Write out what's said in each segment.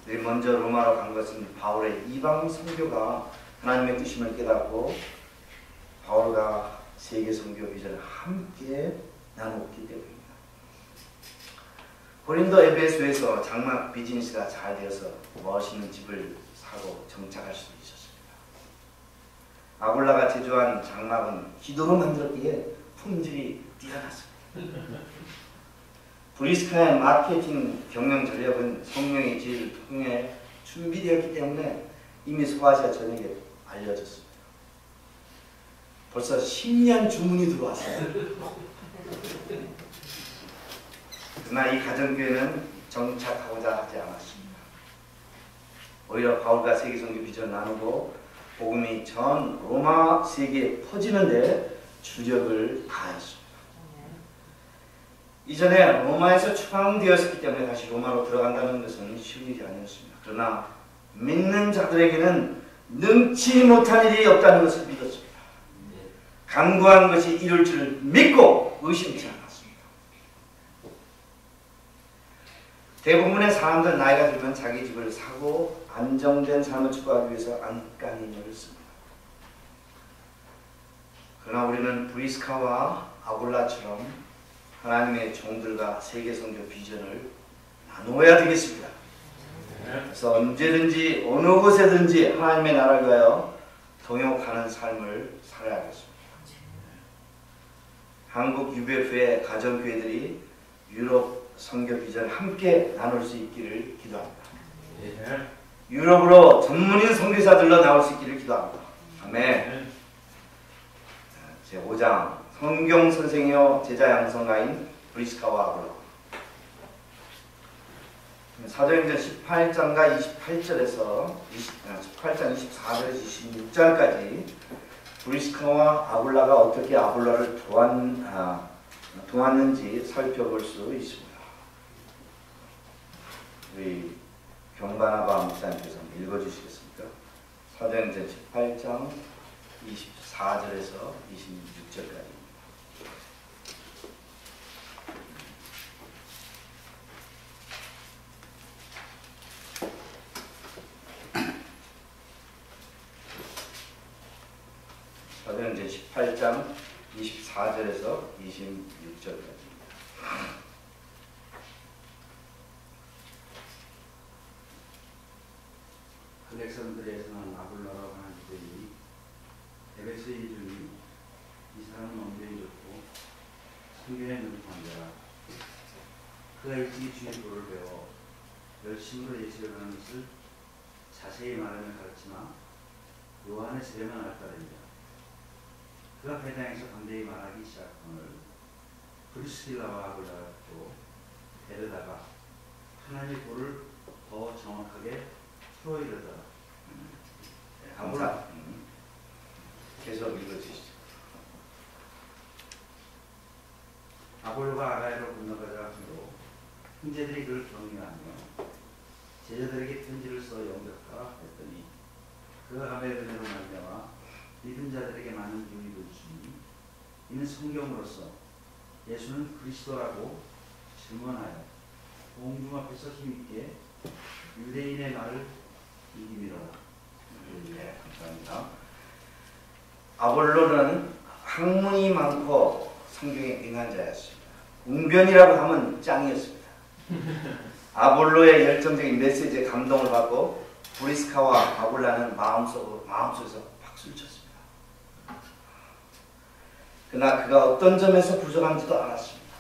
먼저 로마로 간 것은 바울의 이방 선교가 하나님의 뜻임을 깨닫고 바울과 세계 선교 비전을 함께 나누었기 때문입니다. 고린도 에베소에서 장막 비즈니스가 잘 되어서 멋있는 집을 사고 정착할 수 있었습니다. 아굴라가 제조한 장막은 기도로 만들었기에 품질이 뛰어났습니다. 브리스카의 마케팅 경영 전략은 성령의 지혜를 통해 준비되었기 때문에 이미 소아시아 전역에 알려졌습니다. 벌써 10년 주문이 들어왔어요. 그러나 이 가정교회는 정착하고자 하지 않았습니다. 오히려 바울과 세계선교 비전을 나누고 복음이 전 로마 세계에 퍼지는데 주력을 다했습니다. 이전에 로마에서 추방되었기 때문에 다시 로마로 들어간다는 것은 쉬운 일이 아니었습니다. 그러나 믿는 자들에게는 능치 못한 일이 없다는 것을 믿었습니다. 간구한 것이 이룰 줄 믿고 의심치 않았습니다. 대부분의 사람들은 나이가 들면 자기 집을 사고 안정된 삶을 추구하기 위해서 안간힘을 씁니다. 그러나 우리는 브리스카와 아굴라처럼 하나님의 종들과 세계선교 비전을 나누어야 되겠습니다. 그래서 언제든지 어느 곳에든지 하나님의 나라를 위하여 동역하는 삶을 살아야겠습니다. 한국 UBF의 가정교회들이 유럽 선교 비전을 함께 나눌 수 있기를 기도합니다. 유럽으로 전문인 선교사들로 나올 수 있기를 기도합니다. 아멘. 제5장 성경 선생이요 제자 양성가인 브리스카와 아굴라. 사도행전 18장과 28절에서 18장 24절에서 26절까지 브리스카와 아굴라가 어떻게 아굴라를 도왔는지 살펴볼 수 있습니다. 우리 경바나바 목사님께서 읽어주시겠습니까? 사도행전 18장 24절에서 26절까지. 사도행전 18장 24절에서 26절까지. 알렉산드리아에서는 아굴라라고 하는 유대인이 에베소에 이르니 이 사람은 언변이 좋고 성경에 능통한 자라. 그가 일찍이 주의 도를 배워 열심으로 예수를 하는 것을 자세히 말하며 가르치나 요한의 세례만 알따릅니다. 그가 회당에서 담대히 말하기 시작함을 브리스길라와 아굴라가 듣고 데려다가 하나님의 도를 더 정확하게 풀어이르더라. 감사. 계속 읽어주시죠. 아볼로가 아가야로 건너가자 하므로 형제들이 그를 격려하며 제자들에게 편지를 써 영접하라 했더니 그가 감의 은혜로 말미암아 믿은 자들에게 많은 유익을 주니 이는 성경으로서 예수는 그리스도라고 증언하여 공중 앞에서 힘있게 유대인의 말을 이기미로라. 네, 감사합니다. 아볼로는 학문이 많고 성경에 능한 자였습니다. 웅변이라고 하면 짱이었습니다. 아볼로의 열정적인 메시지에 감동을 받고 브리스카와 아굴라는 마음속에서 박수를 쳤습니다. 그러나 그가 어떤 점에서 부족한지도 알았습니다.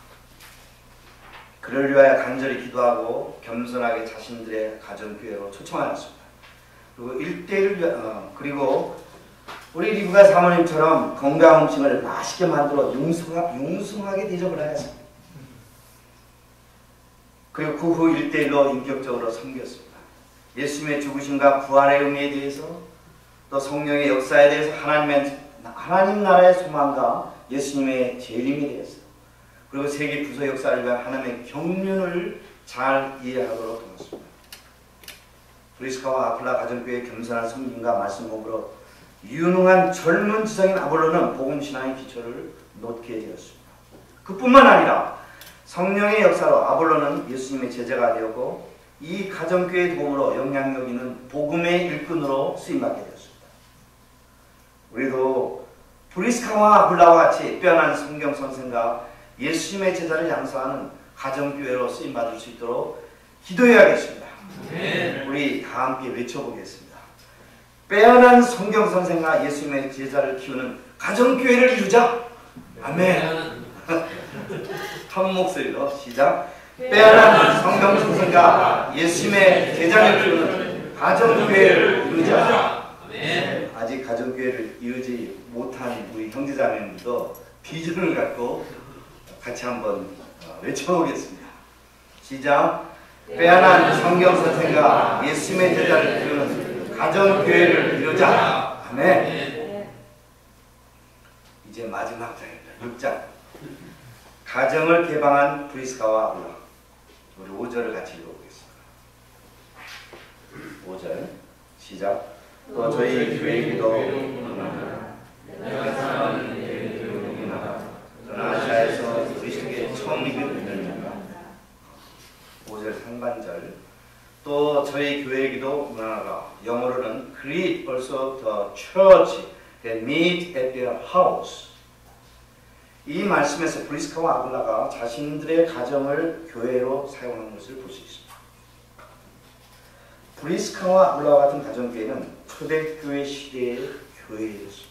그를 위하여 간절히 기도하고 겸손하게 자신들의 가정교회로 초청하였습니다. 그리고 1대1 그리고 우리 리브가 사모님처럼 건강한 음식을 맛있게 만들어 융숭하게 대접을 하였습니다. 그리고 그 후 1대1로 인격적으로 섬겼습니다. 예수님의 죽으심과 부활의 의미에 대해서 또 성령의 역사에 대해서 하나님 나라의 소망과 예수님의 재림에 대해서 그리고 세계 부서 역사를 위한 하나님의 경륜을 잘 이해하도록 도왔습니다. 브리스카와 아굴라 가정교회의 겸손한 섬김과 말씀 공부로 유능한 젊은 지성인 아볼로는 복음신앙의 기초를 놓게 되었습니다. 그뿐만 아니라 성령의 역사로 아볼로는 예수님의 제자가 되었고 이 가정교회의 도움으로 영향력 있는 복음의 일꾼으로 쓰임받게 되었습니다. 우리도 브리스카와 아굴라와 같이 빼어난 성경 선생과 예수님의 제자를 양성하는 가정교회로 쓰임받을 수 있도록 기도해야겠습니다. 우리 다 함께 외쳐보겠습니다. 빼어난 성경 선생과 예수님의 제자를 키우는 가정교회를 이루자. 아멘. 한 목소리로 시작. 빼어난 성경 선생과 예수님의 제자를 키우는 가정교회를 이루자. 아멘. 아직 가정교회를 이루지 못한 우리 형제자매님도 비전을 갖고 같이 한번 외쳐보겠습니다. 시작. 빼어난 성경 선생과 예수님의 제자를 키우는 가정교회를 이루자. 아멘. 이제 마지막 장입니다. 6장. 가정을 개방한 브리스카와 아굴라. 우리 5절을 같이 읽어보겠습니다. 5절 시작. 또 저희 교회이기도 아시아에서 그리스도께 처음 믿는 분들입니다. 5절 상반절. 또 저희 교회이기도 문화가 영어로는 greet also the church that meet at their house. 이 말씀에서 브리스카와 아굴라가 자신들의 가정을 교회로 사용하는 것을 볼 수 있습니다. 브리스카와 아굴라와 같은 가정교회는 초대교회 시대의 교회였습니다.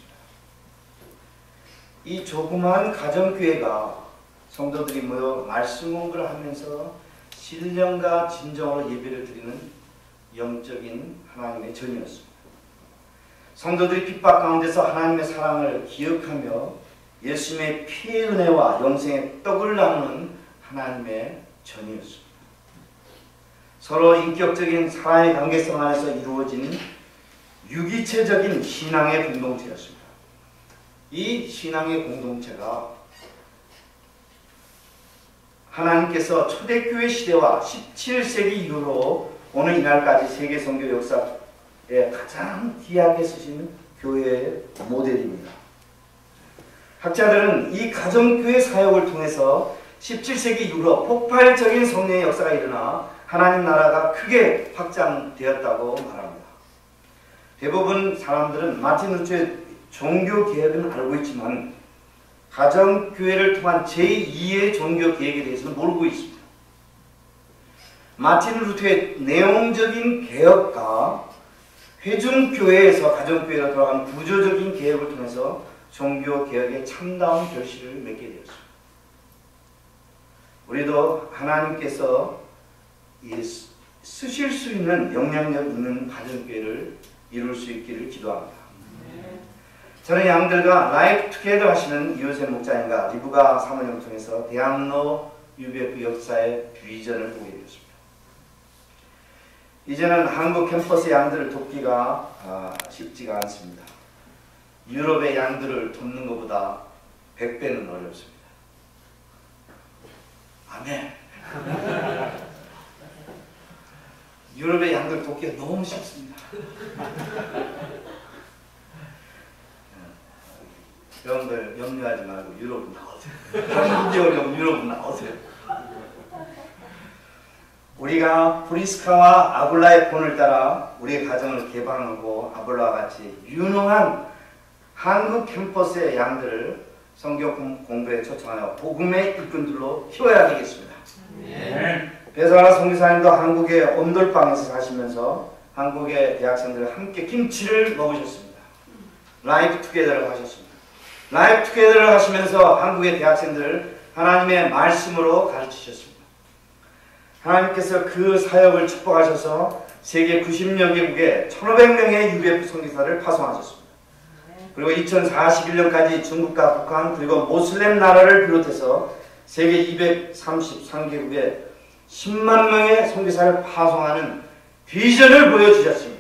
이 조그마한 가정교회가 성도들이 모여 말씀 공부를 하면서 신령과 진정으로 예배를 드리는 영적인 하나님의 전이었습니다. 성도들이 핍박 가운데서 하나님의 사랑을 기억하며 예수님의 피의 은혜와 영생의 떡을 나누는 하나님의 전이었습니다. 서로 인격적인 사랑의 관계성 안에서 이루어진 유기체적인 신앙의 공동체였습니다. 이 신앙의 공동체가 하나님께서 초대교회 시대와 17세기 이후로 오늘 이날까지 세계 선교 역사에 가장 귀하게 쓰시는 교회의 모델입니다. 학자들은 이 가정교회 사역을 통해서 17세기 이후로 폭발적인 성령의 역사가 일어나 하나님 나라가 크게 확장되었다고 말합니다. 대부분 사람들은 마틴 루터의 종교개혁은 알고 있지만 가정교회를 통한 제2의 종교개혁에 대해서는 모르고 있습니다. 마틴 루터의 내용적인 개혁과 회중교회에서 가정교회로 돌아가는 구조적인 개혁을 통해서 종교개혁의 참다운 결실을 맺게 되었습니다. 우리도 하나님께서 쓰실 수 있는 영향력 있는 가정교회를 이룰 수 있기를 기도합니다. 저는 양들과 라이프 투게더 하시는 이호셉 목사님과 리브가 사모님을 통해서 대학로 UBF 역사의 비전을 보게 되었습니다. 이제는 한국 캠퍼스 양들을 돕기가 쉽지가 않습니다. 유럽의 양들을 돕는 것보다 100배는 어렵습니다. 아멘. 유럽의 양들 돕기가 너무 쉽습니다. 여러분들 염려하지 말고 유럽은 나오세요. 한국이 어려운 유럽은 나오세요. 우리가 브리스카와 아굴라의 본을 따라 우리의 가정을 개방하고 아굴라와 같이 유능한 한국 캠퍼스의 양들을 성경 공부에 초청하여 복음의 일꾼들로 키워야 되겠습니다. 배사라 선교사님도 한국의 온돌방에서 사시면서 한국의 대학생들과 함께 김치를 먹으셨습니다. 라이프 투게더를 하셨습니다. 라이프 투게더를 하시면서 한국의 대학생들을 하나님의 말씀으로 가르치셨습니다. 하나님께서 그 사역을 축복하셔서 세계 90여 개국에 1500명의 UBF 선교사를 파송하셨습니다. 그리고 2041년까지 중국과 북한 그리고 모슬렘 나라를 비롯해서 세계 233개국에 10만 명의 선교사를 파송하는 비전을 보여주셨습니다.